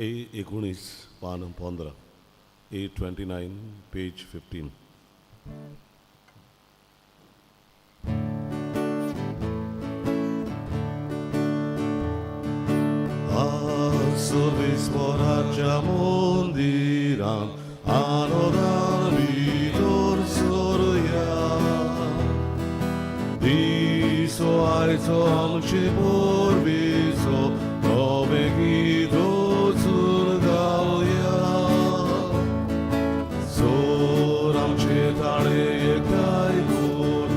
A19 पान 15 A29 page 15. Asubis moragia mondiran anodan vitor soruya diso aito amche porviso dove gido surgalia soram cetare kai pur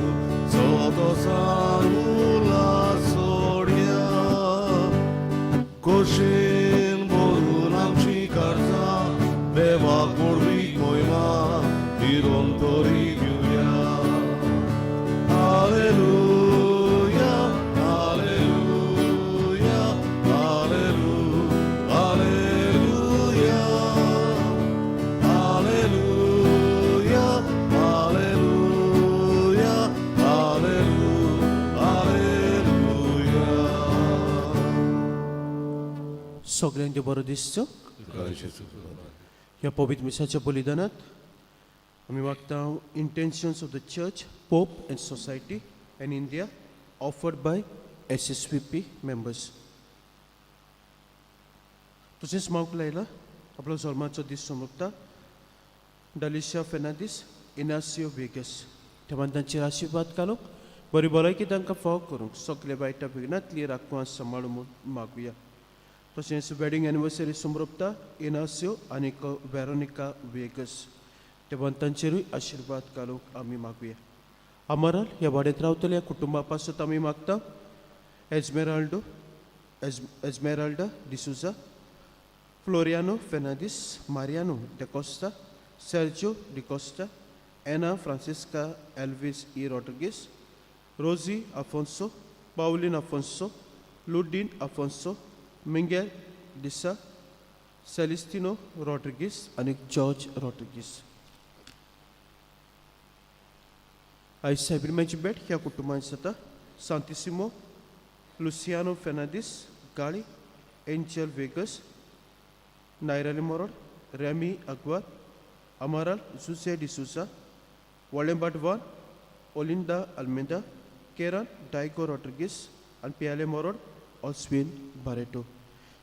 soto sanula soria Koshin borunam chikarza deva korvi moima iron tori gyuya Hallelujah Hallelujah Hallelujah Hallelujah Hallelujah Hallelujah Hallelujah सगळ्यांचे बरो दिसचो ह्या पवित्र मिसाच्या बलिदानात आमी मागता intentions of the church pope end society end India offered by SSVP members. तशेंच मागूंक लायला आपलो जल्माचो दीस समजता डालिशिया फेर्नांदीस इनासियो वेगस तेव्हा तांचेर आशिर्वाद घालूंक बरी भलायकी तांकां फाव करूंक सगळे वायटा बेगिनांतली राखवां सांबाळूं म्हूण मागुया. तशेंच वेडिंग एनिवर्सरी समरोपता इनासियो आनी वेरोनिका वेगस तेव्हा तांचेरूय आशिर्वाद घालूंक आमी मागुया. आमाराल ह्या वाड्यात रावतल्या कुटुंबा पासत आमी मागता एस्मेराल्डा डिसुजा, फ्लोरियानो फेर्नांदीस, मारियानो डेकोस्टा, सेर्जिओ डिकोस्टा, एना फ्रांसिस्का एल्विस ई रॉड्रिगीस, रोजी आफोन्सो, पाउलिन आफोन्सो, लुडीन आफोन्सो, मिंगेल डिसा, सेलिस्टिनो रॉड्रिगीस आनी जॉर्ज रॉड्रिगीस. आयज सायबिरमाची भेट ह्या कुटुंबांत जाता. सांतिसिमो लुसियानो फेर्नांदीस गाळी, एंजल वेगस, नायराली मोरोड, रेमी अग्वार, अमाराल जुसे डिसुसा, वॉलेंबाडवान, ओलिंडा अल्मेदा, केरन डायगो रॉड्रिगीस आनी पियाले मोरोड ऑस्विन बारेटो.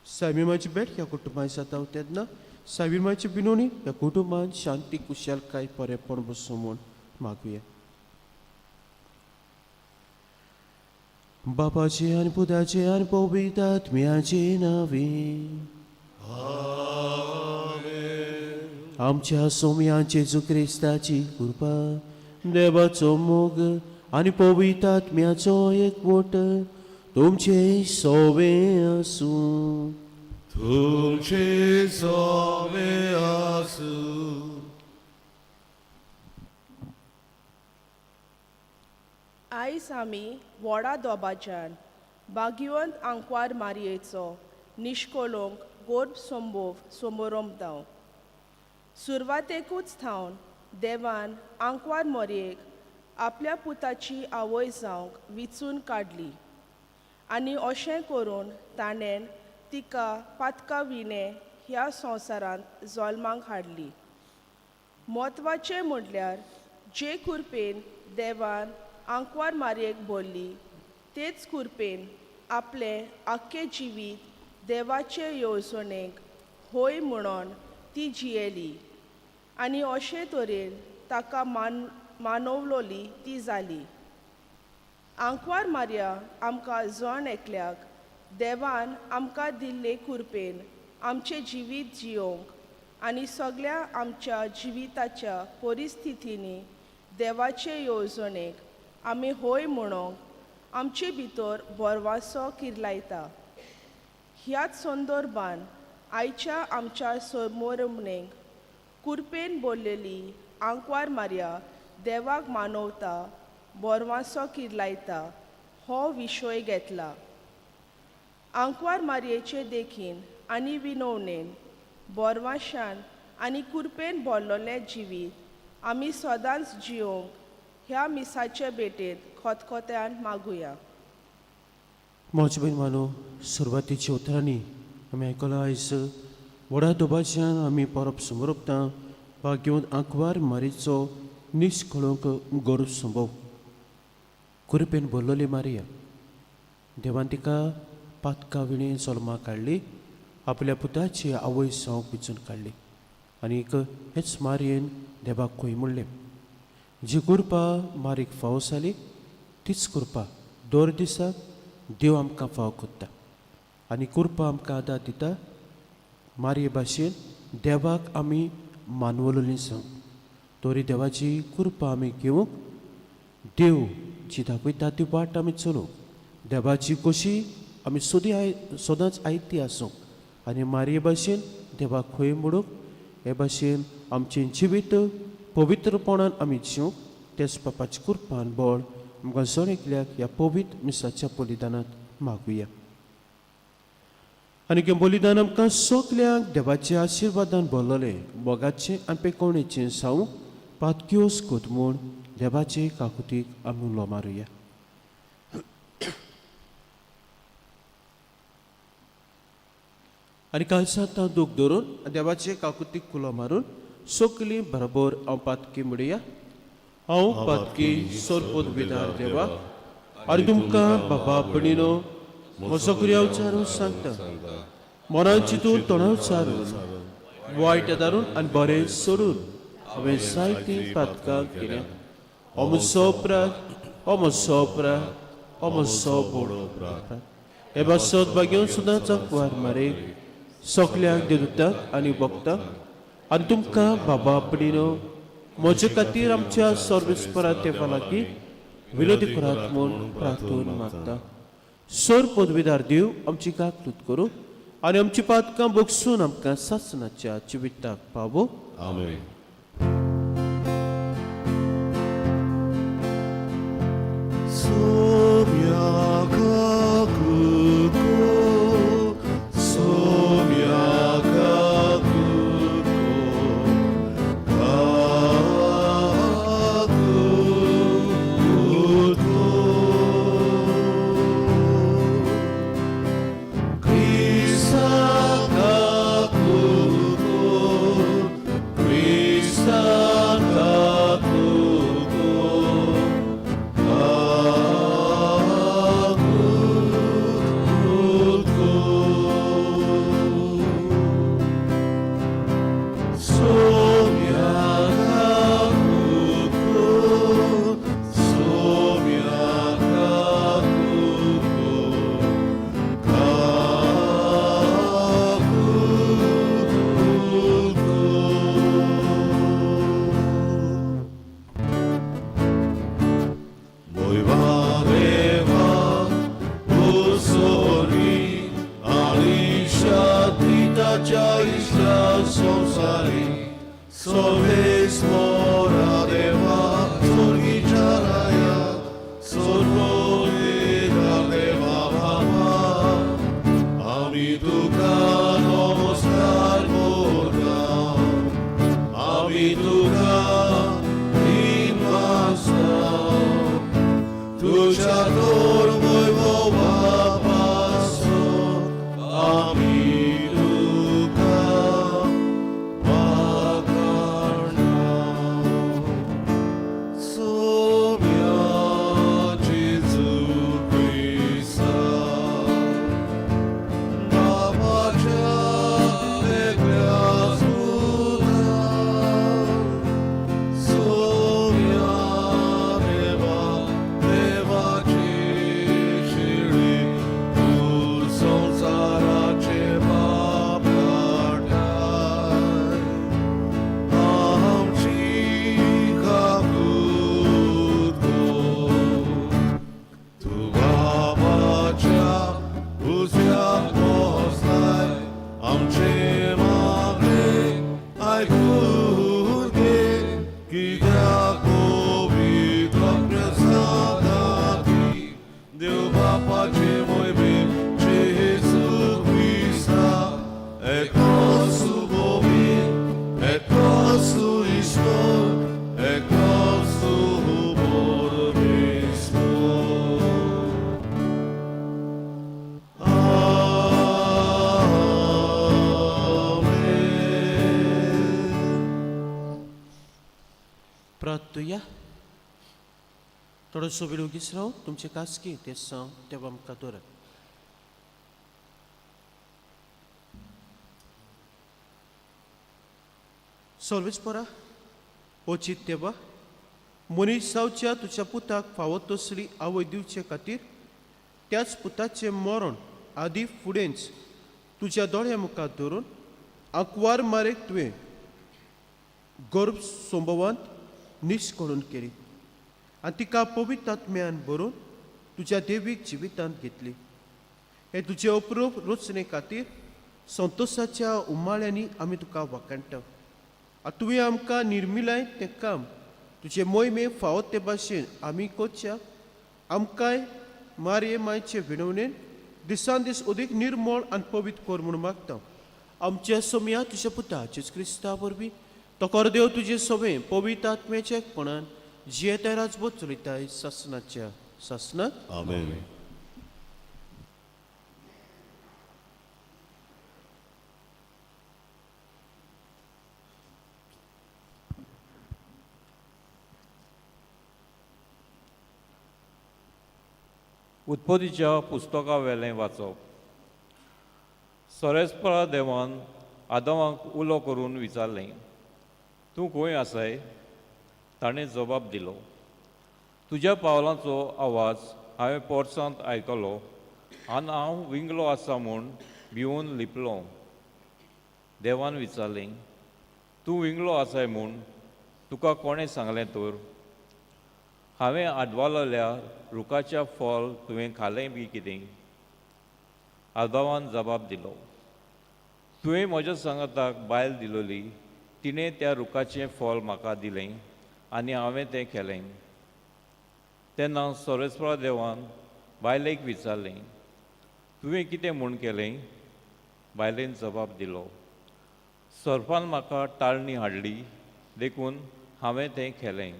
सायबिरमाची भेट ह्या कुटुंबांत जाता तेन्ना सायबिरमाची बिनोणी ह्या कुटुंबांत शांती कुशलकाय बरेपण बसूं म्हूण मागुया. बापाचे आनी पुताचे आनी पवित्र आत्म्याचे नावे आमच्या सोम्याचे जेजू क्रिस्ताची कृपा देवाचो मोग आनी पवित्र आत्म्याचो एकवट तुमचे सोवे आसूं. तुमचे सोवे आसूं. आयज आमी व्हडा दोबाच्यान भाग्यवंत आंकवार मारयेचो निश्कोलोंक गोड संभोव समारंभ. सुरवातेकूच थावन देवान आंकवार मोरयेक आपल्या पुताची आवय जावंक विचून काडली आनी अशें करून ताणें तिका पातका विणे ह्या संवसारांत जल्माक हाडली. म्हत्वाचें म्हणल्यार जे कुरपेन देवान आंकवार मारयेक बोल्ली तेच कुरपेन आपलें आख्खें जिवीत देवाचे येवजणेक होय म्हणून ती जियेली आनी अशे तरेन ताका मानवलोली ती जाली. आंकवार मारया आमकां जण एकल्याक देवान आमकां दिल्ले कुरपेन आमचें जिवीत जियोंक आनी सगळ्या आमच्या जिविताच्या परिस्थितींनी देवाचे येवजणेक आमी होय म्हणूंक आमचे भितर बोरवासो किर्लायता. ह्याच संदर्भान आयच्या आमच्या समोरमणेक कुरपेन बोल्लेली आंकवार मारया देवाक मानवता बोरवासो किर्लायता हो विशय घेतला. आंकवार मारयेचे देखीन आनी विनवणेन बोरवाशान आनी कुरपेन भरलोलें जिवीत आमी सदांच जियोंक ह्या मिसाचे भेटेंत खतखत्यान मागुया. मोज बीन मानो सुरवातीच्या उतरांनी आमी आयकलां आयज व्हडा दोबाच्यान आमी परब समोरपता भाग्यवंत आंकवार मारीचो निश्कळंक गौरव संभव कुरपेन बोल्लोली मारिया देवान तिका पातका विणी जल्मा काडली आपल्या पुताची आवय सावंक विचून काडली आनीक हेच मारयेन देवाक खंय म्हणलें जी कुरपा मारीक फाव जाली तीच कुरपा दर दिसाक देव आमकां फाव कोत्ता आनी कुरपा आमकां आदार दिता मारये भाशेन देवाक आमी मानवलोली सांग तोरी देवाची कुरपा आमी घेवंक देव जी दाखयता ती वाट आमी चलोवंक देवाची कशी आमी सदांच आयती आसूंक आनी मारये भाशेन देवाक खंय म्हणूंक हे भाशेन आमचें जिवीत पवित्रपणान आमी जिवंक तेच पापाची कुरपान बळ आमकां जण एकल्याक ह्या पवित्र मिसाच्या बलिदानांत मागुया आनी हें बलिदान आमकां सगल्यांक देवाच्या आशिर्वादान भरलेलें मोगाचें आनी पेकोवणेचें जावं पातक्योस कोत म्हूण देवाचे काकुतीक आमी उलो मारुया आनी काळसांत दूख धरून देवाचे काकुतीक कुलो मारून सगलीं बरोबर हांव पातकी म्हणुया हांव पातकी सोरपोत विदार देवा आनी तुमकां बाबा आपणिनो म्हजो गुरया उच्चारून सांगता मनान चिंतून तोंडां उच्चारून वायट दारून आनी बरें सोडून हांवें जायतीं पातकां केल्या हो म्हजो अपराध हो म्हजो अपराध हो म्हजो बोडो अपराध हे बासत भाग्योन सुद्दां चकवार मारेक सगल्यांक देवताक आनी भक्तांक आनी तुमकां बाबा आपणिनो म्हजे खातीर आमच्या सर्वेस्परात देवा लागीं विनोदी करात म्हूण प्रार्थून मागता सर पदवीदार देव आमची काकलूत करूं आनी आमची पातकां बोगसून आमकां सासणाच्या जिविताक पावो आमेन परतुया थोडोसो वेळ उगीच राव तुमचे कासकी ते सांग तेव्हा आमकां दवरात. सर्वेच परा ओचित तेव्हा मनीस जावच्या तुझ्या पुताक फावत तसली आवय दिवचे खातीर त्याच पुताचे मरण आदी फुडेंच तुझ्या दोळ्या मुखार धरून आंकवार मारेक तुवें गर्भ संभवांत निश्कळून केली आनी तिका पवित्र आत्म्यान भरून तुज्या देवीक जिवितांत घेतली. हे तुजे अप्रूप रचने खातीर संतोशाच्या उमाळ्यांनी आमी तुका वखणटा. तुवें आमकां निर्मिलाय तें काम तुजे मोहिमे फावत ते भाशेन आमी कोच्या आमकांय मारये मायचे विणवणेन दिसान दीस अदीक निर्मळ आनी पवित्र कर म्हूण मागता. आमच्या सोम्या तुज्या पुता जेजू क्रिस्ता वरवीं तो करदेव तुजे सवे पवित्र आत्म्याच्या एकपणान जियेताय राजवट चलयताय सासनाच्या सासनात. आमेन. उत्पत्तीच्या पुस्तका वेलें वाचप. सोरेस्परा देवान आदामाक उलो करून विचारलें, तूं खंय आसाय? ताणें जबाब दिलो, तुज्या पावलांचो आवाज हांवें पोरसांत आयकलो आनी हांव विंगलो आसा म्हूण भिवून लिपलो. देवान विचारलें, तूं विंगलो आसाय म्हूण तुका कोणें सांगलें तर? हांवें आडवालल्या रुखाच्या फळ तुवें खालें बी कितें? आदामान जबाब दिलो, तुवें म्हज्या सांगाताक बायल दिलोली, तिणें त्या रुखाचें फळ म्हाका दिलें आनी हांवें तें केलें. तेन्ना सोरेस्परा देवान बायलेक विचारलें, तुवें कितें म्हूण केलें? बायलेन जबाब दिलो, सर्पान म्हाका टाळणी हाडली देखून हांवें तें केलें.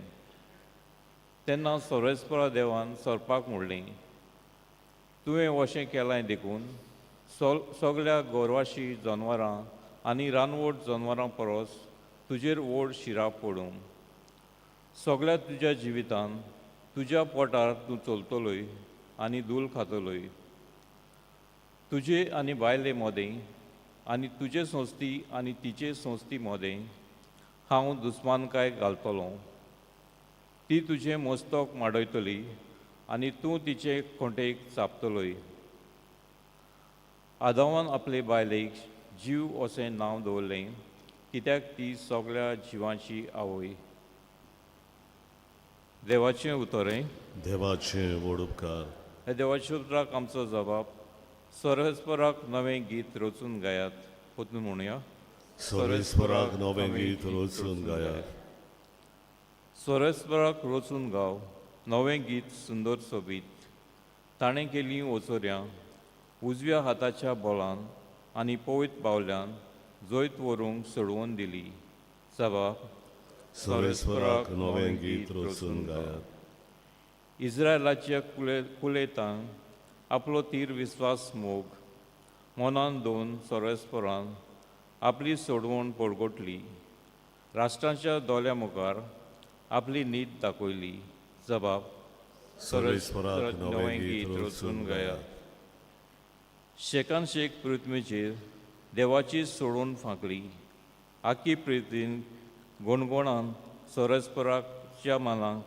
तेन्ना सोरेस्परा देवान सर्पाक म्हणलें, तुवें अशें केलें देखून सगळ्या गोरवाशी जनवरां आनी रानवट जनवरां परस तुजेर व्हड शिराप पडूं. सगळ्या तुज्या जिवितान तुज्या पोटार तूं चलतलोय आनी दूल खातलोय. तुजे आनी बायले मोदें आनी तुजे संस्ती आनी तिचे संस्ती मोदें हांव दुस्मानकाय घालतलों. ती तुजें मस्तक माडयतली आनी तूं तिचे खोंटेक चापतलोय. आदामान आपले बायलेक जीव अशें नांव दवरलें कित्याक ती सगळ्या जिवांची आवय. देवाचें उतरें. देवाचें व्हड उपकार. हे देवाच्या उतराक आमचो जबाब. सोरेस्पराक नवें गीत रचून गायात. पोतून म्हणुया. सोरेस्पराक नवें गीत रचून गायात. सोरेस्पराक रचून गाव नवें गीत सुंदर सोबीत. ताणें केलीं ओचोऱ्यां उजव्या हाताच्या बोलान आनी पवित्र बावल्यान जैत व्हरूंक सोडवून दिली. जबाब. सोरेस्पराक नवें गीत रचून गायात. इस्रायलाच्या कुलेतान आपलो तीर विस्वास मोग मनान दोन सोरेस्परान आपली सोडवण पडगोटली. राष्ट्रांच्या दोल्या मुखार आपली न्हीद दाखयली. जबाब. सोरेस्पराक नवें गीत रचून गायात. शेकान शेक पृथ्वीचेर देवाची सोडून फांकली. आख्खी प्रितीन गोणगोणान सोरेस्पराच्या मनाक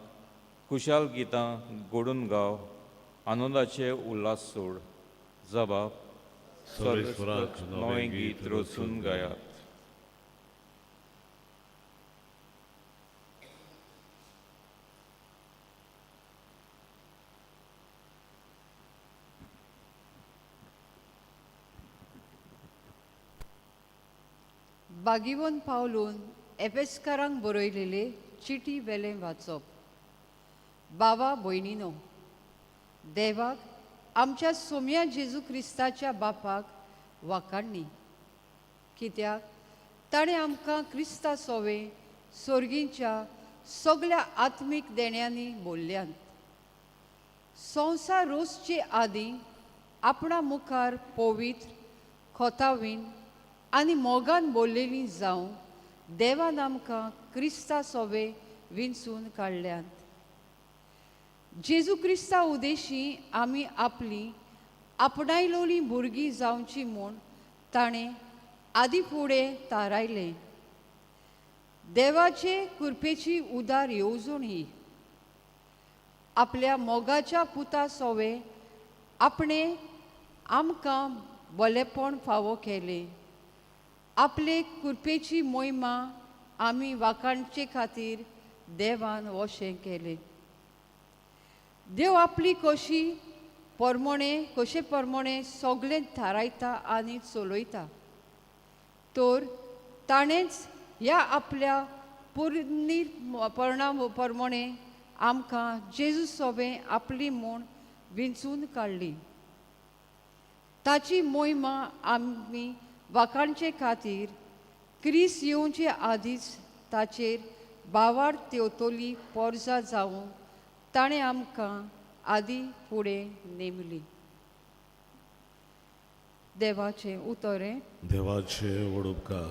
खुशाल गितां घडून गाव आनंदाचे उल्हास सोड. जबाब. सोरेस्पराक नवें गीत रचून गायात. बागिवोन पावलून एफेसकारांक बरयलेले चिटी वेलें वाचप. बावा भयणीनो, देवाक आमच्या सोम्या जेजू क्रिस्ताच्या बापाक वाखाणणी. कित्याक ताणें आमकां क्रिस्ता सोवे सोर्गींच्या सगळ्या आत्मीक देण्यांनी भोल्ल्यांत. संवसार रोसचे आदीं आपणा मुखार पवित्र खोतावीन आनी मोगान बोल्लेलीं जावं देवान आमकां क्रिस्ता सोवे विंचून काडल्यात. जेजू क्रिस्ता उदेशी आमी आपली आपणायलोली भुरगीं जावची म्हूण ताणें आदी फुडें थारायलें. देवाचे कृपेची उदार येवजण ही आपल्या मोगाच्या पुता सोवे आपणे आमकां बलेपण फावो केलें. आपले कृपेची मोहिमा आमी वाखाणचे खातीर देवान वशें केलें. देव आपली कशे प्रमाणे सगळें थारायता आनी चलयता. तर ताणेंच ह्या आपल्या परिणाम प्रमाणे आमकां जेजू सोबे आपली म्हूण विंचून काडली. ताची मोहिमा आमी वाखाणचे खातीर क्रिस येवचे आदींच ताचेर बावार तेवतोली पोरजा जावंक ताणें आमकां आदी फुडें नेमली. देवाचें उतरें. देवाचे व्हड उपकार.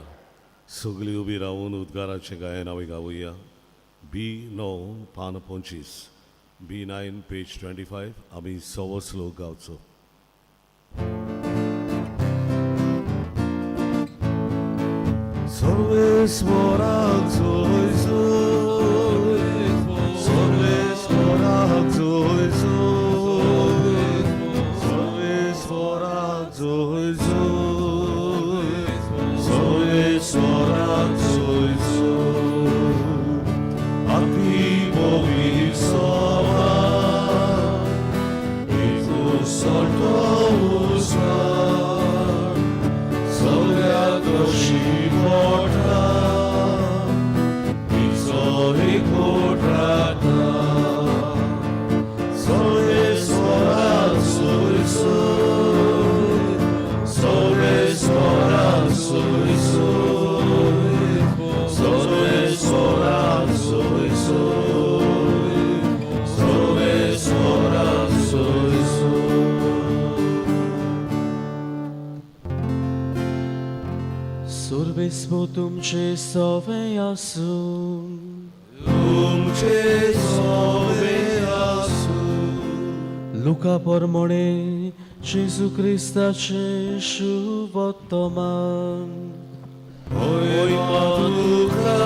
सगळीं उबी रावून उद्गाराचें गायन आमी गावुया. B9 पान 25, B9 पेज 25 आमी सवो श्लोक गावचो. सर्वेस्वराक जोय जोय, सर्वेस्वराक जोय जोय, सर्वेस्वराक जोय जोय, सर्वेस्वराक जोय जोय. Happy Bobby Sava, Iku Salto Usa, Sogliatoshi Porta, Isori Kotrata, Sole Sorak Soi Soi, Sole Sorak Soi Soi, Sole Sorak Soi Soi, Sole Sorak Soi Soi. Survismo tumce sove asum, Tumce sove asum, Luca pormone, Gesù Cristace shuvotoman. Oi maduka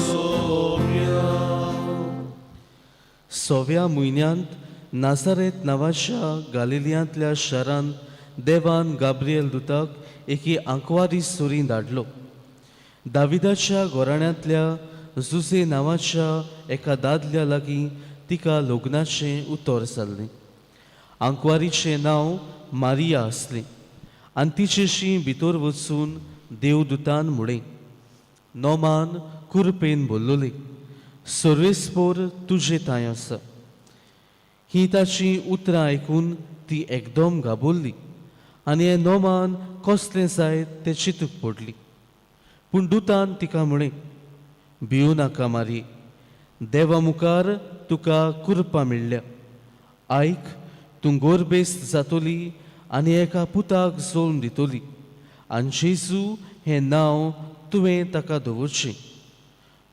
somia. सोव्या म्हयन्यांत नाझारेत नांवाच्या गालिलियांतल्या शारांत देवान Gabriel दुताक एकी आंकवारी सुरी धाडलो. दाविदाच्या घोराण्यांतल्या जुसे नांवाच्या एका दादल्या लागीं तिका लग्नाचें उतर जाल्लें. आंकवारीचें नांव मारिया आसलें आनी तिचेशी भितर वचून देवदूतान म्हळें, नोमान कुरपेन बोल्लोले, सर्वेस्पोर तुजे थंय आसा. ही ताची उतरां आयकून ती एकदम घाबरली आनी हें नोमान कसलें जायत तें चिंतूक पडली. पूण दुतान तिका म्हळें, भिवू नाका मारिये, देवा मुखार तुका कुरपां मेळ्ळ्या. आयक, तूं गोरबेस्त जातोली आनी एका पुताक जल्म दितोली आनी जेजू हें नांव तुवें ताका दवरचें.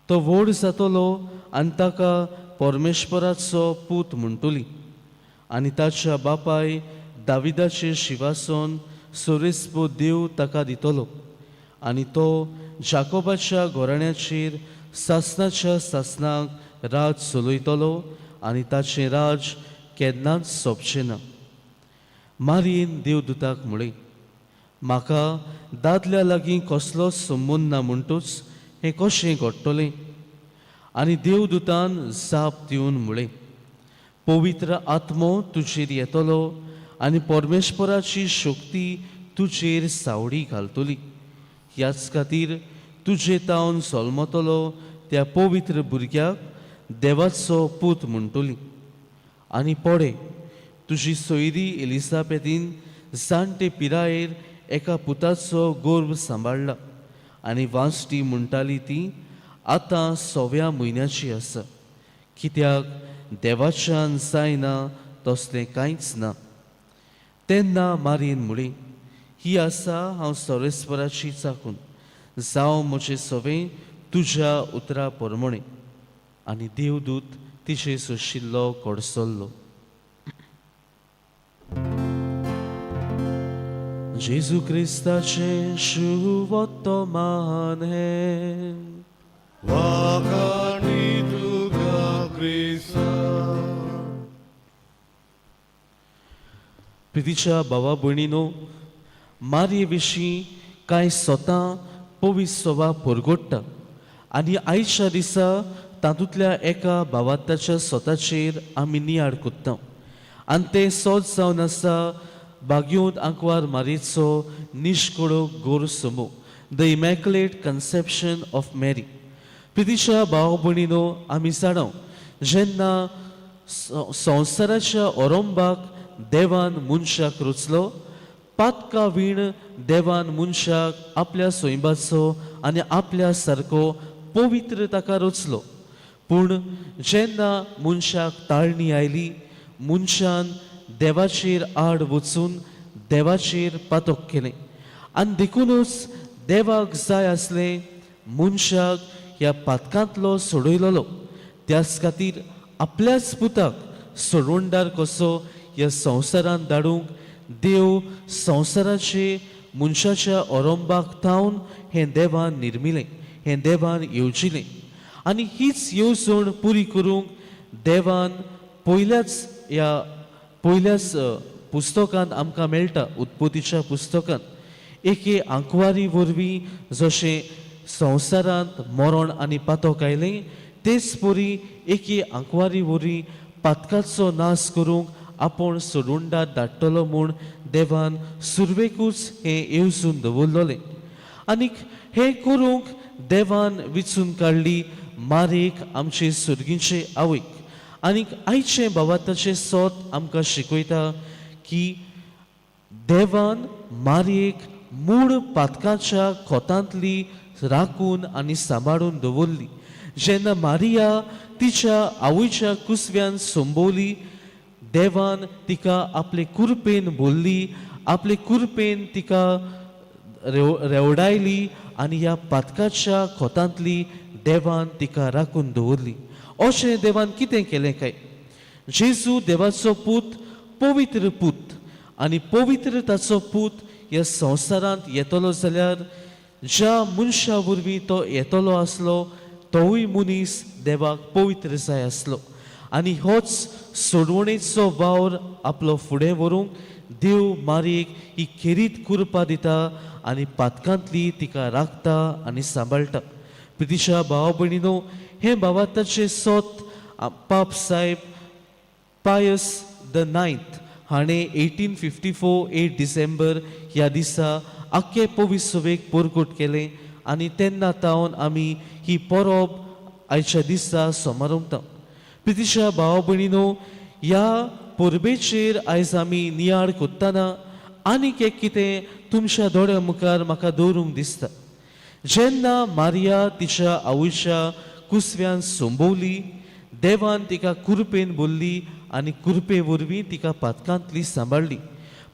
तो व्हड जातलो आनी ताका परमेश्वराचो पूत म्हणटली आनी ताच्या बापाय दाविदाचें शिवासन सोरेस्पो देव ताका दितलो आनी तो जाकोबाच्या घोराण्याचेर सासनाच्या सासनाक राज चलयतलो आनी ताचें राज केन्नाच सोंपचें ना. मारयेन देवदूताक म्हळें, म्हाका दादल्या लागीं कसलोच संबंद ना म्हणटूच हें कशें घडटलें? आनी देवदूतान जाप दिवन म्हळें, पवित्र आत्मो तुजेर येतलो आनी परमेश्वराची शक्ती तुजेर सावडी घालतली. ह्याच खातीर तुजे तावन जल्मतलो त्या पवित्र भुरग्याक देवाचो पूत म्हणटली. आनी पळय, तुजी सोयरी एलिझाबेथीन जाणटे पिरायेर एका पुताचो गर्भ सांबाळ्ळा आनी वांसटी म्हणटाली ती आतां 6व्या म्हयन्याची आसा, कित्याक देवाच्यान जायना तसलें कांयच ना. तेन्ना मारयेन म्हळें, ही आसा हांव सर्वेस्वराची चाकून, जावं म्हजें सवें तुज्या उतरा प्रमाणें. आनी देवदूत तिचे सोशिल्लो कोडसल्लो. जेजू क्रिस्ताचे शुभ वर्तमान हे वाकानी तुका क्रिस्ता. प्रितीच्या भावा भयणीनो, मारये विशीं कांय स्वता पवित्र सभा परगोडटा आनी आयच्या दिसा तातूंतल्या एका भावाताच्या स्वताचेर आमी नियाळ कोत्ता आनी तें सोज जावन आसा बाग्योंत आंकवार मारयेचो निश्कोडो गोर समो, द इमॅक्युलेट कन्सेप्शन ऑफ मॅरी. प्रितीच्या भाव भयणीनो, आमी जाणा जेन्ना संवसाराच्या ओरोंबाक देवान मनशाक रचलो, पातका वीण देवान मनशाक आपल्या सोयबाचो आनी आपल्या सारको पवित्र ताका रचलो. पूण जेन्ना मनशाक ताळणी आयली, मनशान देवाचेर आड वचून देवाचेर पातक केलें आनी देखूनच देवाक जाय आसलें मनशाक ह्या पातकांतलो सोडयलोलो. त्याच खातीर आपल्याच पुताक सोडवणदार कसो ह्या संवसारांत धाडूंक देव संवसाराचे मनशाच्या ओरोंबाक थावन हें देवान निर्मिलें, हें देवान येवजिलें. आनी हीच येवजण पुरी करूंक देवान पयल्याच पुस्तकांत आमकां मेळटा, उत्पत्तीच्या पुस्तकांत एके आंकवारी वरवीं जशें संवसारांत मरण आनी पातक आयलें, तेच परी एके आंकवारी वरवीं पातकाचो नाश करूंक आपूण सोडूंडार धाडटलो म्हूण देवान सुरवेकूच हें येवजून दवरलोलें. आनीक हें करूंक देवान विचून काडली मारेक आमचे सुर्गीचे आवयक. आनीक आयचे भावाताचे सोत आमकां शिकयता की देवान मारयेक मूळ पातकाच्या खोतांतली राखून आनी सांबाळून दवरली. जेन्ना मारिया तिच्या आवयच्या कुसव्यान संबोवली, देवान तिका आपले कुरपेन भरली, आपले कुरपेन तिका रेवडायली आनी ह्या पातकाच्या खोतांतली देवान तिका राखून दवरली. अशें देवान कितें केलें काय? जेजू देवाचो पूत, पवित्र पूत आनी पवित्र ताचो पूत ह्या संवसारांत येतलो जाल्यार ज्या मनशा वरवीं तो येतलो आसलो तोवूय मनीस देवाक पवित्र जाय आसलो. आनी होच सोडवणेचो वावर आपलो फुडें व्हरूंक देव मारयेक ही खेरीत कुरपा दिता आनी पातकांतली तिका राखता आनी सांबाळटा. प्रितीच्या भावा भयणीनो, हे भावाताचे सोत पाप साहेब पायस द 9th हाणें 1854 8 डिसेंबर ह्या दिसा आख्खे पवित्र सभेक परगट केलें आनी तेन्ना तावन आमी ही परब आयच्या दिसा समारंभता. प्रितीच्या भावा भयणीनो, ह्या परबेचेर आयज आमी नियाळ कोत्ताना आनीक एक कितें तुमच्या दोळ्या मुखार म्हाका दवरूंक दिसता. जेन्ना मारिया तिच्या आवयच्या कुसव्यान संबोवली, देवान तिका कुरपेन भरली आनी कुरपे वरवीं तिका पातकांतली सांबाळली.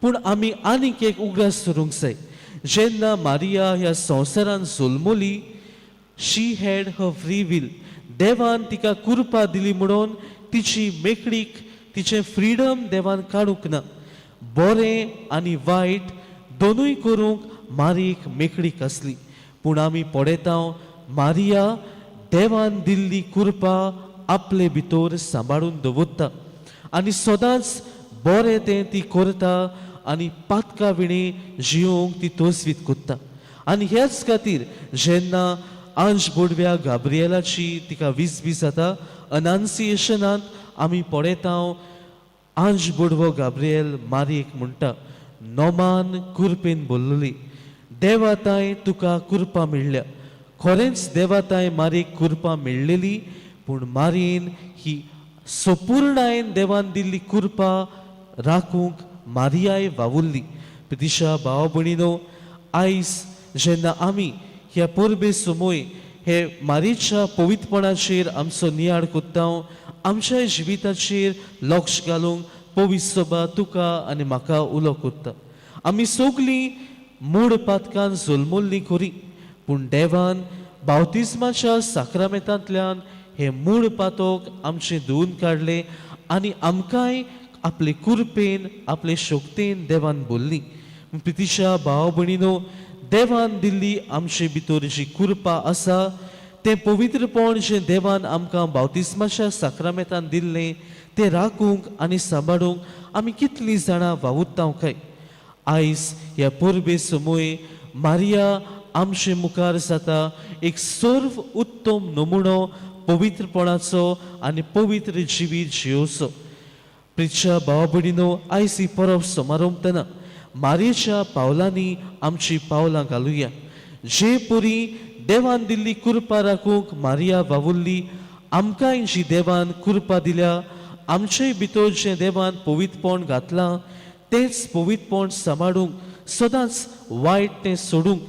पूण आमी आनीक एक उगडास धरूंक जाय. जेन्ना मारिया ह्या संवसारान जल्मली, शी हॅड हर फ्री वील. देवान तिका कुरपा दिली म्हणून तिची मेकळीक, तिचें फ्रीडम देवान काडूंक ना. बरें आनी वायट दोनूय करूंक मारियेक मेकळीक आसली. पूण आमी पळयता मारिया देवान दिल्ली कुरपा आपले भितर सांबाळून दवरता आनी सदांच बरें तें ती करता आनी पातका विणी जियोंक ती तोसवीत कोत्ता. आनी ह्याच खातीर जेन्ना अंश बोडव्या गाब्रिएलाची तिका वीस जाता, अनान्सिएशनांत आमी पळयता अंश बोडवो गाब्रिएल मारयेक म्हणटा, नोमान कुरपेन बोल्लली, देवाताय तुका कुरपा मेळ्ळ्या. खरेंच देवाताय मारयेक कुरपा मेळ्ळेली, पूण मारयेन ही संपूर्णायेन देवान दिल्ली कुरपा राखूंक मारियाय वावुरली. प्रितीच्या भावा भयणीनो, आयज जेन्ना आमी ह्या परबे समोय हे मारयेच्या पवित्रपणाचेर आमचो नियाळ कोत्ता, आमच्या जिविताचेर लक्ष घालूंक पवित्र सभा तुका आनी म्हाका उलो कोत्ता. आमी सगलीं मूळ पातकान जल्मल्लीं खरी, पूण देवान बावतिस्माच्या साक्रामेंतांतल्यान हे मूळ पातोक आमचे धुवन काडले आनी आमकांय आपले कुरपेन आपले शोकतेन देवान बोल्ली. प्रितीच्या भाव भयणीनो, देवान दिल्ली आमचे भितर जी कृपा आसा तें पवित्रपण जें देवान आमकां बावतिस्माच्या साक्रामेंतान दिल्लें तें राखूंक आनी सांबाळूंक आमी कितलीं जाणां वावुरतांव काय. आयज ह्या परबे समोय मारिया आमचे मुखार जाता एक सर्व उत्तम नमुनो पवित्रपणाचो आनी पवित्र जिवीत जियोचो. प्रितच्या भाव भयणीनो, आयज ही परब समारंभतना मारयेच्या पावलांनी आमची पावलां घालुया. जे परी देवान दिल्ली कृपा राखूंक मारिया वावुरली, आमकांय जी देवान कृपा दिल्या, आमचे भितर जें देवान पवित्रपण घातलां तेंच पवित्रपण सांबाळूंक, सदांच वायट तें सोडूंक,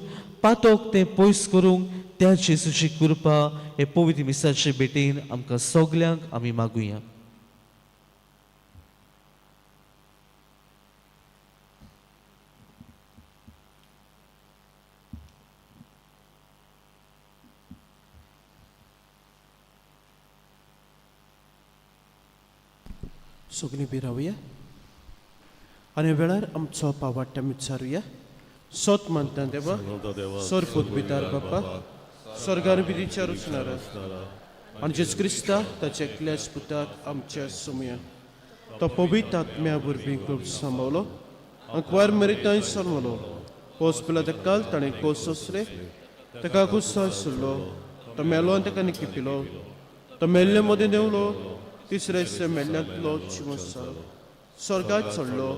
पातोक तें पयस करूंक त्या जेजूची कृपा हे पवित्र मिसाचे भेटेन आमकां सगल्यांक आमी मागुया. सगळीं बी रावया आनी वेळार आमचो पावाट्टा विचारुया. सोत मानता देवा, सोरपूत भितर बाप्पा, स्वर्गार बी विचारूचणार आनी जेज क्रिस्ता ताचे एकल्याच पुताक आमच्या समया तो पवित्र आत्म्या वरवीं खूब सांबाळलो, अंकवार मरिताय सलमलो, पोस पिला काल ताणें कोस सोसले, ताका कुस्साय सुरलो, तो मेलो आनी ताका निकिपिलो, तो मेल्ले मदें देवलो, तिसरे दिसा मेल्ल्यांतलो जिवंत जालो, स्वर्गात चडलो,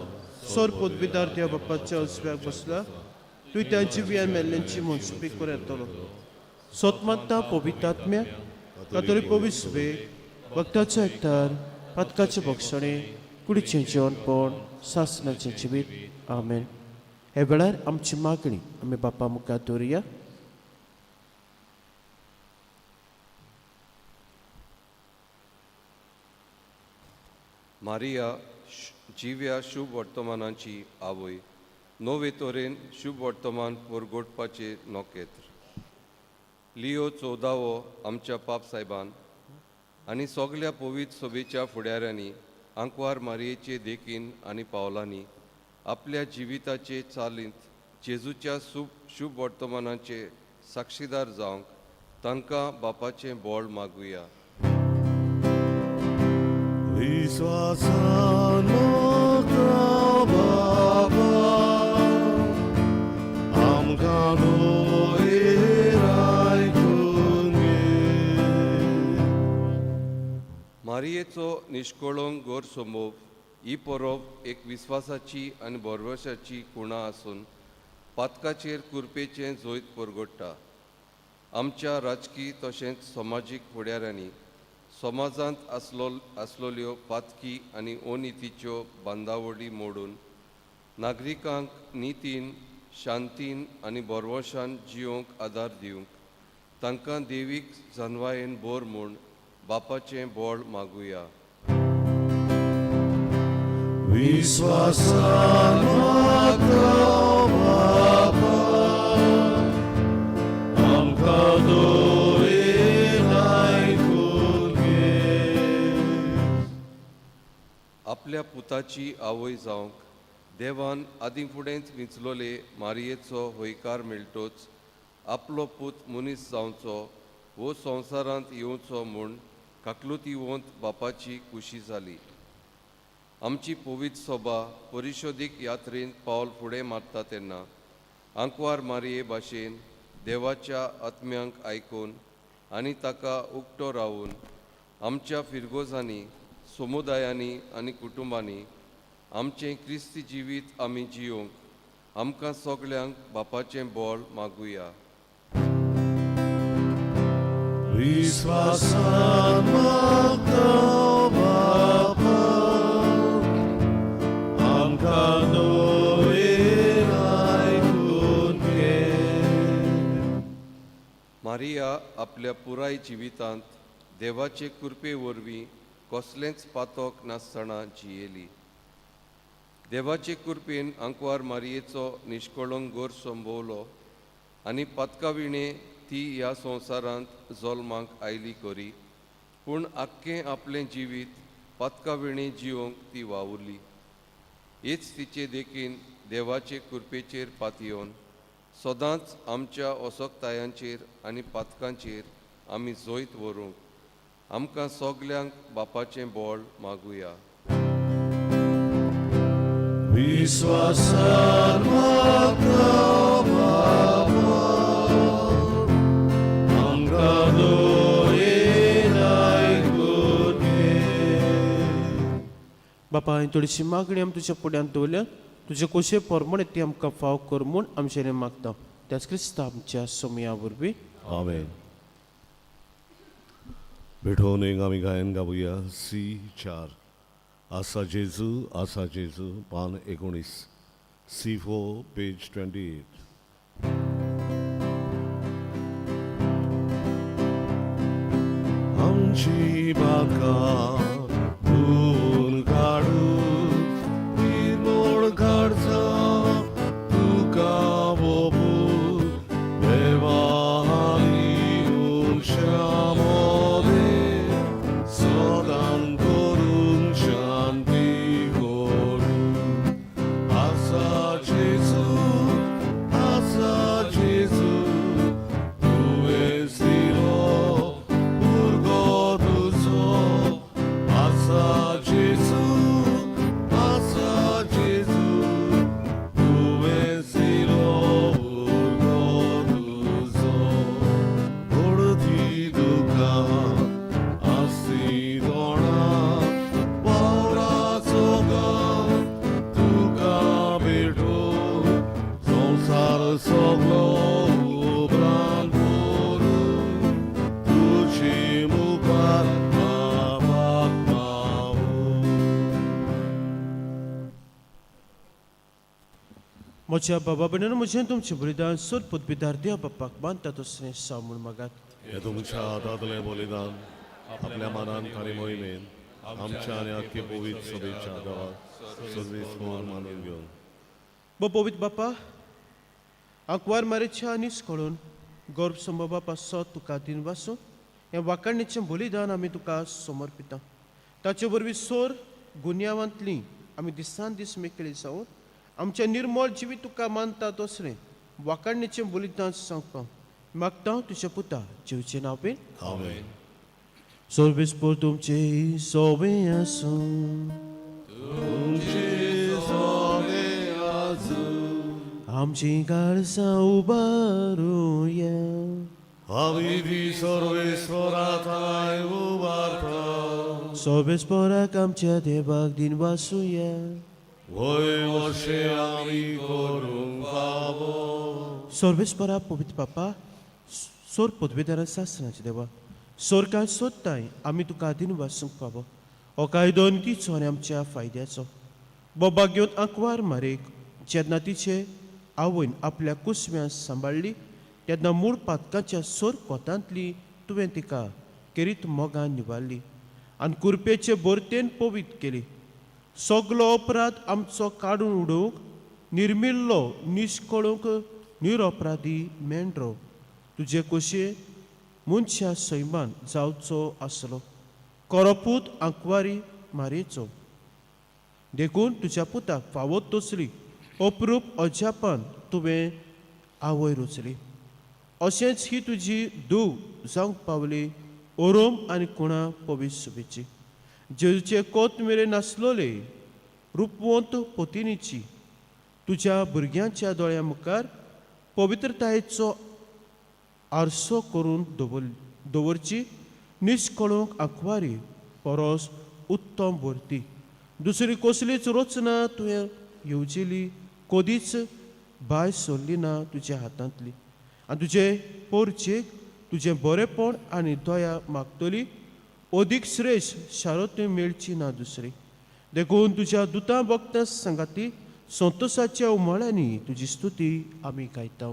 सोर पोतभिदार त्या बाप्पाच्या उजव्याक बसला, तुवें तांची वियान मेल्ल्यांची मनसुबी करून येतलो. सोतमात्ता पवित्रात्म्या कातोली पवित्र सुबेक वक्ताचो एकठार पातकाचे भक्षणे कुडीचें जेवणपण सासणाचें जिवीत. आमेन. हे वेळार आमची मागणी आमी बाप्पा मुखार दवरुया. मारिया जिव्या शुभ वर्तमानाची आवय, नवे तोरेन शुभ वर्तमान परगोडपाचे नोकेत्र. लिओ 14वो आमच्या पाप साहेबान आनी सगल्या पवित्र सभेच्या फुडाऱ्यांनी आंकवार मारयेचे देखीन आनी पावलांनी आपल्या जिविताचे चालींत जेजूच्या शुभ वर्तमानाचे साक्षीदार जावंक तांकां बापाचें बोळ मागुया. विश्वासान बाबा आमकां दोयर आयकून घे. मारयेचो निश्कळोंक गोर सोमोव ही परब एक विस्वासाची आनी भरवशाची खुणा आसून पातकाचेर कुरपेचें जोयत परगडटा. आमच्या राजकी तशेंच समाजीक फुडाऱ्यांनी समाजांत आसलोल्यो पातकी आनी अनितीच्यो बांदावळी मोडून नागरिकांक नितीन, शांतीन आनी बरवशान जियोंक आदार दिवंक तांकां देवीक जानवायेन बोर म्हूण बापाचें बोळ मागुया. विश्वासान बाबा आमकां दोयर आयकून घे. आपल्या पुताची आवय जावंक देवान आदीं फुडेंच विंचलोले मारयेचो होयकार मेळटोच आपलो पूत मनीस जावचो वो संवसारांत येवचो म्हूण काकलुती वोंत बापाची खुशी जाली. आमची पवित्र सभा परिशोधीक यात्रेंत पावल फुडें मारता तेन्ना आंकवार मारये भाशेन देवाच्या आत्म्यांक आयकून आनी ताका उक्तो रावून आमच्या फिरगोजांनी, समुदायांनी आनी कुटुंबांनी आमचें क्रिस्ती जिवीत आमी जियोंक आमकां सगल्यांक बापाचें बोळ मागुया. विश्वासान बाबा आमकां दोयर आयकून घे. मारिया आपल्या पुराय जिवितांत देवाचे कृपे वरवीं कसलेंच पातोक नासतना जियेली. देवाचे कृपेन आंकवार मारयेचो निश्कळोंक गोर संभोवलो आनी पातका विणे ती ह्या संवसारांत जल्माक आयली करी पूण आख्खें आपलें जिवीत पथकाविणी जिवंक ती वावुरली. हीच तिचे देखीन देवाचे कृपेचेर पातयेवन सदांच आमच्या ओसोकतायांचेर आनी पातकांचेर आमी जोयत व्हरूंक आमकां सगल्यांक बापाचें बोळ मागुया. विश्वासान म्हाका बाबा, आमकां दोरेन आयकून घे. बापा हांवें थोडीशी मागणी आमी तुज्या फुड्यान दवरल्या, तुजे कशे प्रमाणे ती आमकां फाव कर म्हूण आमचें मागता. त्याच क्रिस्ता आमच्या सोमया वरवीं आमेन. बेठोन एक आमी गायन गावुया. C4 आसा जेजू पान 19, C4 पेज 28. आमची बाका धुवन काडून निर्मळ काडचा तुका बोबू देवा श्यामोदे सदां करून शांती करू. आसा जेजू तुवें सिरो भुरगो तुजो. आसा जेजू तुवें सिरो भुरगो तुजो. व्हडती तुका आसी दोणा वावराचो गांव तुका भेटो. संवसार सगळो उबरान भरून तुजी मुखार बाबाक मागूं. म्हज्या बाबा भयणानो, म्हजें तुमचें बलिदान सोद पदवीदार देव बापाक मानता तसलें साव म्हूण मागात. हे तुमच्या हातांतलें बलिदान आपल्या मनान खरे मोहिमेन आमच्या आनी आख्खे पवित्र सभेच्या गांवांत सगळी स्मोर मानून घेवन. पवित्र बापा, आंकवार मारेच्या आनीस कळून गौरव संभोवपा पासो तुका दिन वासून हें वाकाणणेचें बलिदान आमी तुका समर्पिता. ताचे वरवीं सोर गुन्यांवांतलीं आमी दिसान दीस मेकळी जावन आमचें निर्मळ जिवीत तुका मानता तसलें वाकाणणेचें बलिदान सांगपाक मागता तुज्या पुता जेवचें नांव पे. आमेन. सर्वेस्पोर तुमचे सोबे आसूं आमची काळसां उबारूया. आमी ती सर्वेस्वराताय उबारता. सर्वेस्पोराक आमच्या देवाक दिन वासूया. वय अशें आमी करूंक फावो. सर्वेस्परा पवित्र बापा, सोर पदवीदारा शास्त्राचे देवा, सोर काळ सोदताय आमी तुका दिन वासूंक फावो. हो कायदो नितीचो आनी आमच्या फायद्याचो. बोबा घेवन आंकवार मारेक जेन्ना तिचे आवयन आपल्या कुसम्यां सांबाळली तेन्ना मूळ पातकाच्या सोर कोतांतली तुवें तिका केरीत मोगान निवारली आनी कुरपेचे बोरतेन पवित्र केली. सगलो अपराध आमचो काडून उडोवंक निर्मिल्लो निश्कळूंक निरअपराधी मेंढरो तुजे कशे मनशा सैमान जावचो आसलो. कोरोपूत आंकवारी मारेचो देखून तुज्या पुताक फावो तसली अप्रूप अजापान तुवें आवय रुचली. अशेंच ही तुजी दूव जावंक पावली ओरोम आनी कुणा पवित्र सुबेची. जेजूचे कोत मेरेन नासलोले रूपवंत पोतिनीची तुज्या भुरग्यांच्या दोळ्या मुखार पवित्रतायेचो आरसो करून दवरची. निश्कळूंक आंकवारी परस उत्तम भरती दुसरी कसलीच रचना तुवें येवजिली, कदीच भाय सोडली ना तुज्या हातांतली. आनी तुजे पोरचेक तुजें बरेपण आनी दया मागतली. अदीक श्रेश्ठ शारो तुवें मेळची ना दुसरी. देखून तुज्या दुतां भक्तां सांगाती संतोशाच्या उमाळ्यांनी तुजी स्तुती आमी गायता.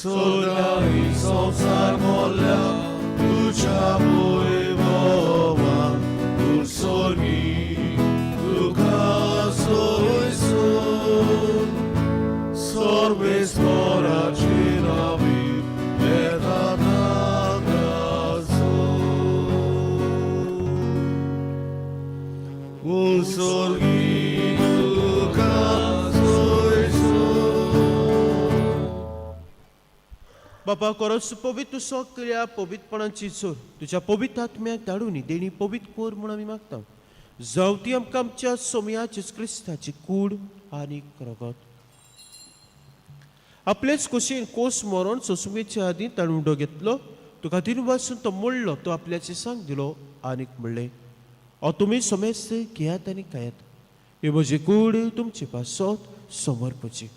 Soda i संसार मोल्या तुझ्या मुळे बाबा. बापा खरोच पवित्र सगळ्या पवित्रपणाची चोर तुझ्या पवित्र आत्म्याक धाडून देणी पवित्र कोर म्हणून आमी मागता जावं ती आमकां आमच्या सोमयाचे क्रिस्ताची कूड आनी रगत आपलेच कुशीन कोस मरण सोसुमेच्या आदी ताणून उडो घेतलो तुका तीन वाचून तो मोडलो तो आपल्याचे सांग दिलो आनीक म्हणले तुमी समेस्त घेयात आनी खायात ही म्हजी कूड तुमचे पासत समर्पची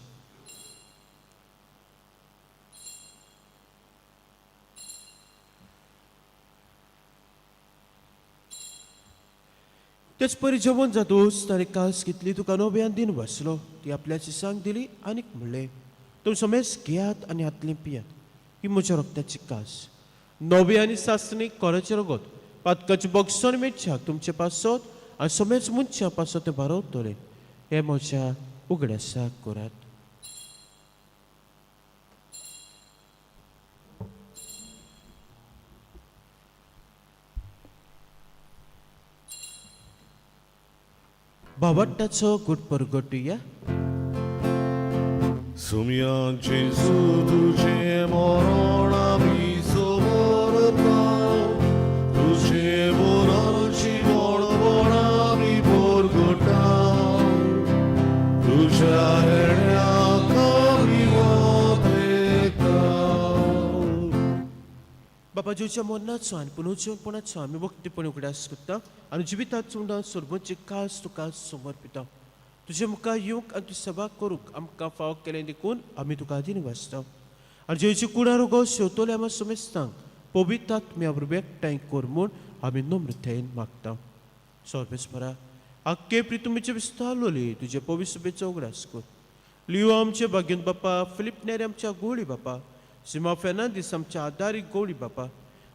तेच परी जेवण जातोच ताणें कास घेतली तुका नव्यान दिन वाचलो ती आपल्याची सांग दिली आनीक म्हणले तुम समेस घेयात आनी हातलें पियात ही म्हज्या रक्ताची कास नवे आनी सासणी कोराचें रगत पातकाचे बगसण मेळच्याक तुमचे पासत आनी समेज मनशा पासत तें बारवतले हे म्हज्या उगड्यासाक करात भावाटाचो गुट परगटुया सुमयांचे तुझे मरण आमी समरता तुझे मरणाची बडबड आमी परगटा तुझ्या येण्याक आमी वाटेता बाबा जेवच्या मरणाचो आनी पुनरुज्जीवनपणाचो आमी वक्तीपणी उगड्यास करता आनी जिविताचो उंडा सोरबोची कास तुका समर्पिता तुजे मुखार येवंक आनी तूं सेवा करूंक आमकां फाव केलें देखून आमी तुका आदीन वाचता आनी जेवची कुडा रोगो शेवतोले आमी समेस्तांक पवित्र आत्म्या बरोबर एकठांय कर म्हूण आमी नम्रतायेन मागता सोर्बेस्परा आख्खे प्रितुमेचे विस्तारलोली तुजे पवित्र सभेचो उगडास कर लिओ आमचे भाग्यन बापा फिलिप नेरे आमच्या गोळी बापा सिमा फेर्नांदीस आमच्या आदारी गोळी बापा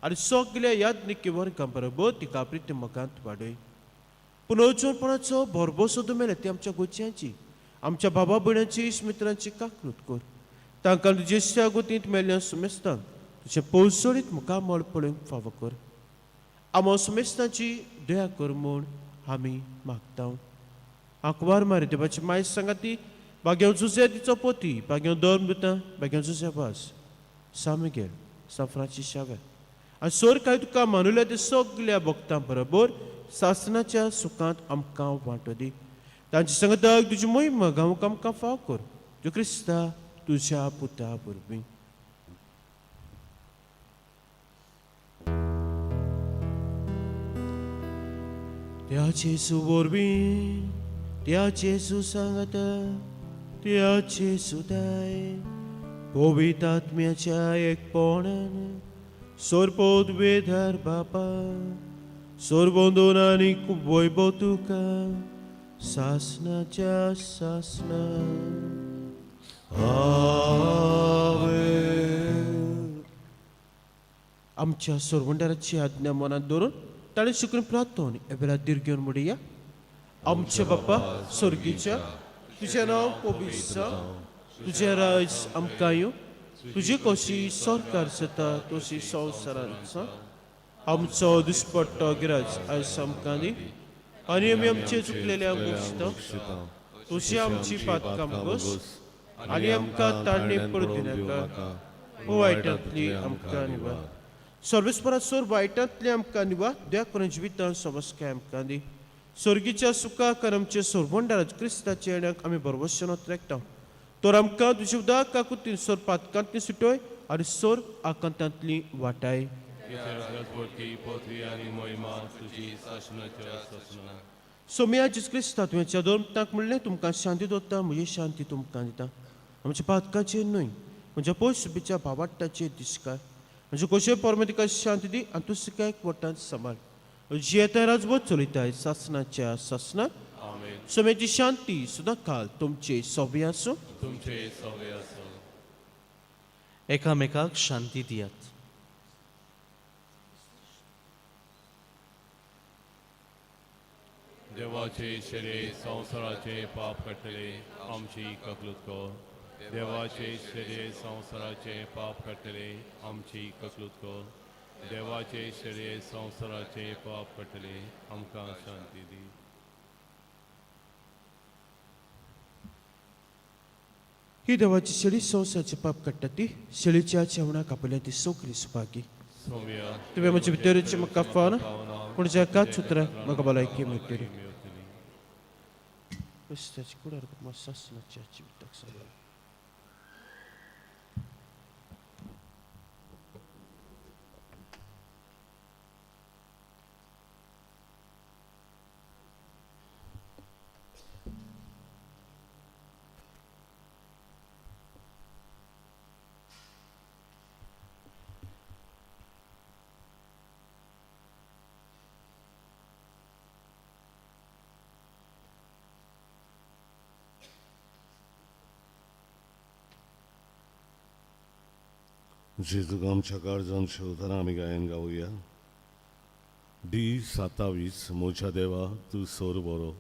आनी सगल्या याज्ञिकी वर्गां बरोबर तिका प्रिती मोगांत वाडय पुनर्जीवनपणाचो भरभो सोदू मेळ्ळे ती आमच्या गोंयच्यांची आमच्या बाबा भयणांची इश्ट मित्रांची काकूट कर तांकां तुजे गोतींत मेळ्ळ्या सुमेस्तांक तुजें पळसोडीत मुखार मळ पळोवंक फावो कर आमो सुमेस्तांची दया कर म्हूण आमी मागता आंकवार मारी देवाची माय सांगाती भाग्याव जुजे तिचो पोती भाग्याव दोन बुतां भाग्याव जुजे भास सामिगेल सान फ्रांसीस शावेर आनी सोर काय तुका मानुल्या ते सगल्या भक्तां बरोबर सासनाच्या सुखांत आमकां वांटो दी तांची संगताक तुजी मोहीम गांवक आमकां फाव कर जो क्रिस्ता तुज्या पुता बरवीं त्या जेसू वरवीं त्या जेसू सांगता त्या जेसू दाय पवित्र आत्म्याच्या एकपणान सोरपोत वेधार बापा सोरबोंदोन आनी खूब वैभव तुका सासनाच्या सासना आमच्या सोरवंडाराची आज्ञा मनात दवरून ताणें शिकून प्रार्थना एबेला दीर्घेवन म्हणया आमचे बाप्पा स्वर्गीच्या तुजें नांव पवित्र जावं तुजें राज आमकां येवं तुजी कशी सरकार जाता तशी संवसारांत आमचो दिसपट्टो गिराज आयज आमकां दी आनी आमी आमचे चुकलेल्या गोश्ट तुजी आमची पातकां मागोस आनी आमकां ताडणे पडूं नाका वायटांतली आमकां निवार सर्वेस्परा सोर वायटांतली आमकां निवार देवा करून जिवितांत समस्या आमकां दी स्वर्गीच्या सुखाक आनी आमचे सोरवंडाराज क्रिस्ताच्या येण्याक आमी बरवशेन रेखता तर आमकां तुजे उदक काकुतीन सोर पातकांतली सुटोय आनी सोर आकांतांतली वाटाय सोम्या जेस क्रिस्ता तुमच्या दोन तांक म्हणलें तुमकां शांती दवरता म्हजी शांती तुमकां दिता आमच्या पातकाचेर न्हय म्हज्या पयस सुबेच्या भावाटाचेर दिसकाय म्हणजे कशें परमे तिका शांती दी आनी तूं सिका एकवटांत सांबाळ जी येता राजवट चलयताय सासनाच्या सासनाक सोम्याची शांती सुद्दां काल तुमचे सव्य आसूं एकामेकाक शांती दियात देवाचे शरीर संवसाराचे पाप कटले आमची ककलूत कर देवाचे शरीर संवसाराचे पाप कटले आमची ककलूत कर देवाचे शरीर संवसाराचे पाप कटले आमकां शांती दी ही देवाची शेळी संवसारचे पाप काडटा ती शेळीच्या जेवणाक आपल्या ती सगळी सुपाकी सोम्या तुवें म्हजे भितरूचे म्हाका फावन पूण जगात सुत्र म्हाका भलायकी मेळटली त्याची कुडार सासनाच्या जिविताक सांगला जेजूक आमच्या काळजान शेवताना आमी गायन गावुया. D27 मोच्या देवा तूं सोर बरो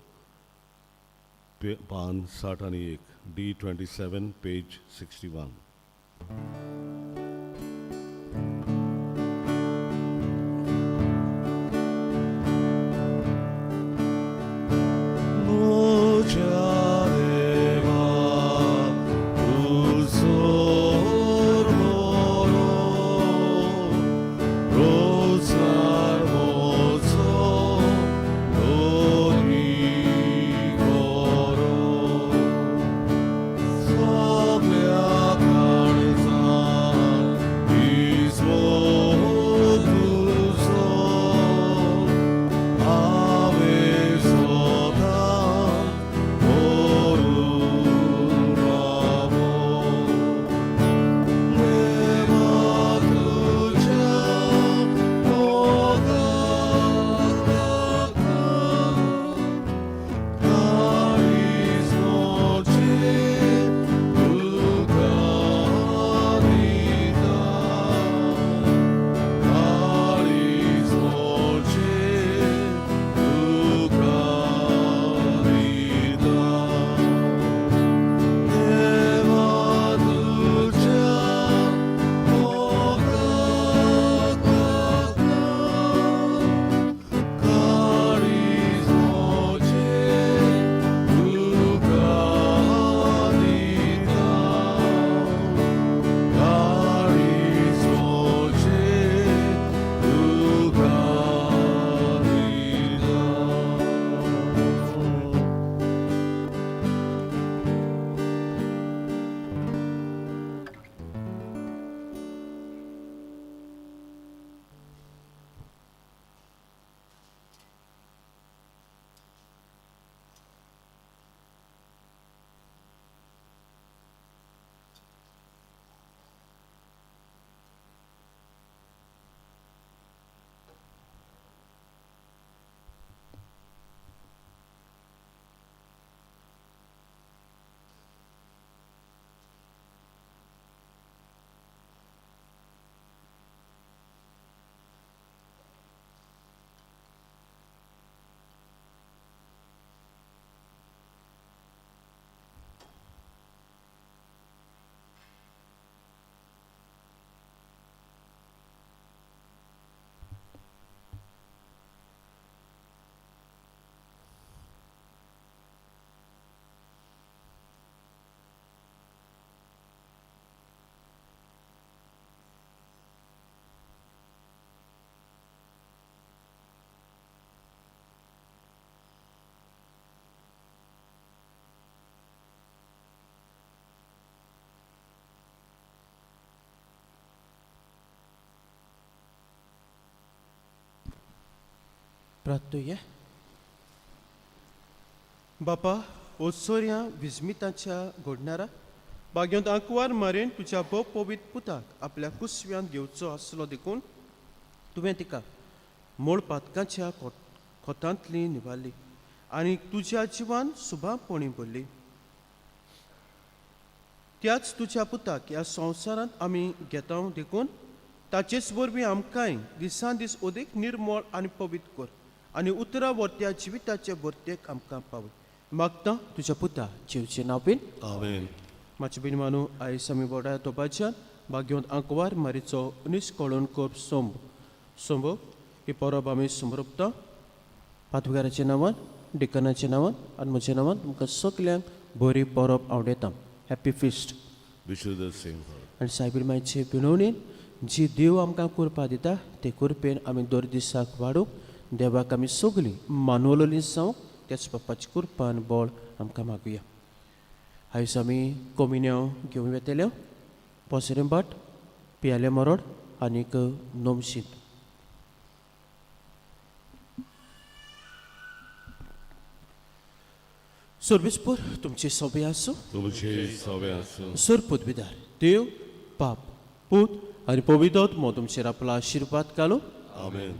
पान 61 D27 पेज 61. प्रार्थूया. बापा ओसोऱ्या विस्मिताच्या घडणारा बाग्यांत आंकवार मारेन तुझ्या भोव पवित्र पुताक आपल्या कुसव्यान घेवचो आसलो देखून तुवें तिका मूळ पातकांच्या खोतांतली निवारली आनी तुज्या जिवान सुभापणी भरली. त्याच तुज्या पुताक ह्या संवसारांत आमी घेता देखून ताचेच वरवीं आमकांय दिसान दीस ओदेक निर्मळ आनी पवित्र कर आनी उतरा वर्त्या जिविताचे वर्तेक आमकां पावय. मागता तुज्या पुता जेवचे नांव बीन आमेन. मातशें बीन मानू आयज आमी बोड्या तोपाच्यान बाग्योन आंकवार मारीचो अनीस कळोवन कोप सोंबो ही परब आमी समरपता. पातवगाराच्या नांवान डिकनाच्या नांवान आनी म्हज्या नांवान तुमकां सगल्यांक बरी परब आवडेता. Happy feast. Wish you the same. Lord. आनी सायबीर मायचे पिणवणेन जी देव आमकां करपा दिता ते करपेन आमी दर दिसाक वाडूंक देवाक आमी सगळीं मानवलोली जावंक त्याच बापाची कृपान बळ आमकां मागुया. आयज आमी कॉम्युनियो घेवन वेतेल्यो पोसरेंबाट पियाले मरोड आनीक नोमशीन. सर्वेस्पर तुमचे सभे आसूं. तुमचे सवे आसूं. सर पदवीदार देव बाप पूत आनी पवित्र आत्मो तुमचेर आपलो आशिर्वाद घालो. आमेन.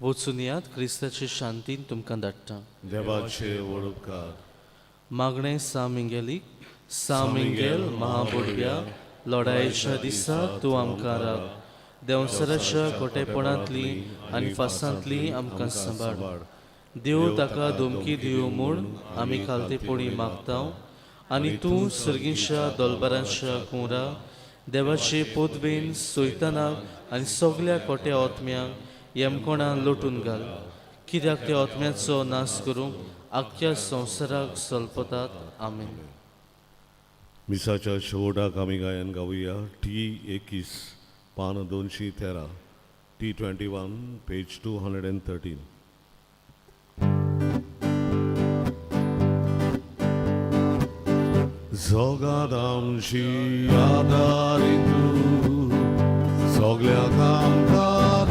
वचून यात क्रिस्ताची शांतीन तुमकां धाडटा. देवाचे वडुपकार. मागणें सामिंगेलीक सामिंगेल महाबोडव्या लढायेच्या दिसा तूं आमकां राख. देंवसराच्या खोटेपणांतली आनी फासांतली आमकां सांबाळ. देव ताका धमकी दिवं म्हूण आमी खालतेपणी मागता आनी तूं सर्गीच्या दोलबारांच्या कुंवरा देवाचे पोतवेन सोयतानाक आनी सगल्या खोट्या ओतम्यांक येमकोणां लोटून घाल. कित्याक त्या ओतम्याचो नाश करूंक आख्ख्या संवसाराक सलपतात. आमेन. मिसाच्या शेवटाक आमी गायन गावुया T21 पान 213 T21 page 213. Zogad amshi adarindu, zoglia kamkar